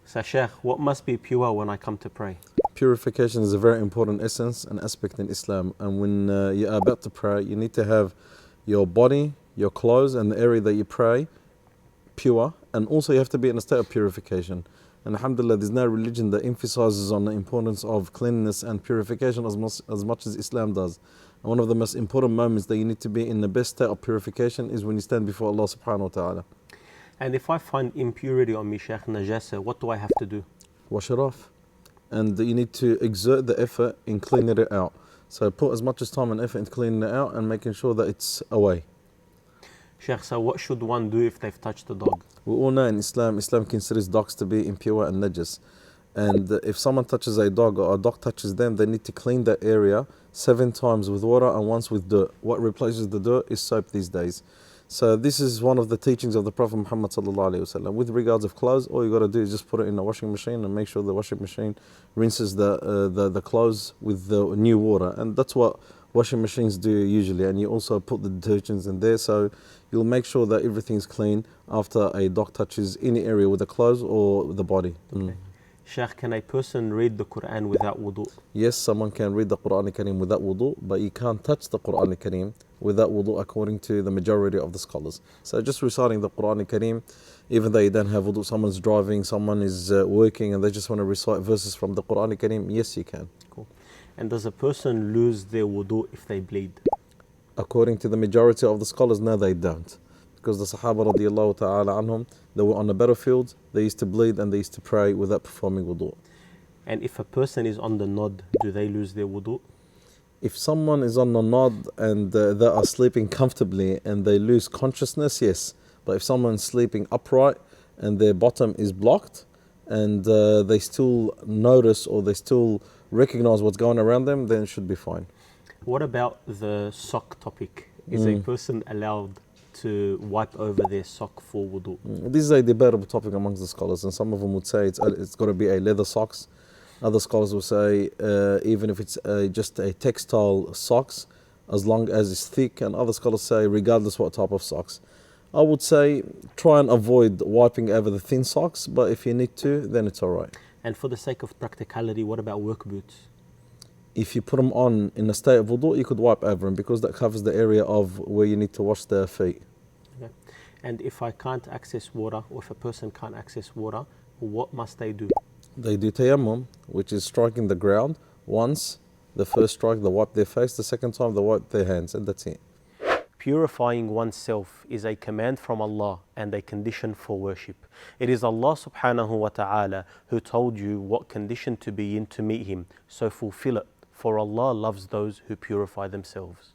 So Sheikh, what must be pure when I come to pray? Purification is a very important essence and aspect in Islam. And when you are about to pray, you need to have your body, your clothes, and the area that you pray pure. And also you have to be in a state of purification. And alhamdulillah, there's no religion that emphasizes on the importance of cleanliness and purification as much as Islam does. And one of the most important moments that you need to be in the best state of purification is when you stand before Allah subhanahu wa ta'ala. And if I find impurity on me, Sheikh, najasa, what do I have to do? Wash it off. And you need to exert the effort in cleaning it out. So put as much as time and effort into cleaning it out and making sure that it's away. Sheikh, so what should one do if they've touched a dog? We all know in Islam considers dogs to be impure and najis. And if someone touches a dog or a dog touches them, they need to clean that area 7 times with water and once with dirt. What replaces the dirt is soap these days. So this is one of the teachings of the Prophet Muhammad sallallahu alaihi wasallam. With regards of clothes, all you got to do is just put it in the washing machine and make sure the washing machine rinses the clothes with the new water. And that's what washing machines do usually. And you also put the detergents in there, so you'll make sure that everything's clean after a dog touches any area with the clothes or the body. Okay. Sheikh, can a person read the Quran without wudu? Yes, someone can read the Quran Kareem without wudu, but you can't touch the Quran Kareem without wudu according to the majority of the scholars. So just reciting the Quran Kareem, even though you don't have wudu, someone's driving, someone is working and they just want to recite verses from the Quran Kareem, yes you can. Cool. And does a person lose their wudu if they bleed? According to the majority of the scholars, no they don't. Because the Sahaba radiallahu ta'ala anhum, they were on the battlefield, they used to bleed and they used to pray without performing wudu. And if a person is on the nod, do they lose their wudu? If someone is on the nod and they are sleeping comfortably and they lose consciousness, yes. But if someone's sleeping upright and their bottom is blocked and they still notice or they still recognize what's going around them, then it should be fine. What about the sock topic? Is a person allowed to wipe over their sock for wudu? This is a debatable topic amongst the scholars, and some of them would say it's got to be a leather socks. Other scholars will say even if it's just a textile socks, as long as it's thick, and other scholars say regardless what type of socks. I would say try and avoid wiping over the thin socks, but if you need to, then it's alright. And for the sake of practicality, what about work boots? If you put them on in a state of wudu, you could wipe over them because that covers the area of where you need to wash their feet. Okay. And if I can't access water, or if a person can't access water, what must they do? They do tayammum, which is striking the ground once. The first strike, they wipe their face. The second time, they wipe their hands, and that's it. Purifying oneself is a command from Allah and a condition for worship. It is Allah subhanahu wa ta'ala who told you what condition to be in to meet Him, so fulfill it. For Allah loves those who purify themselves.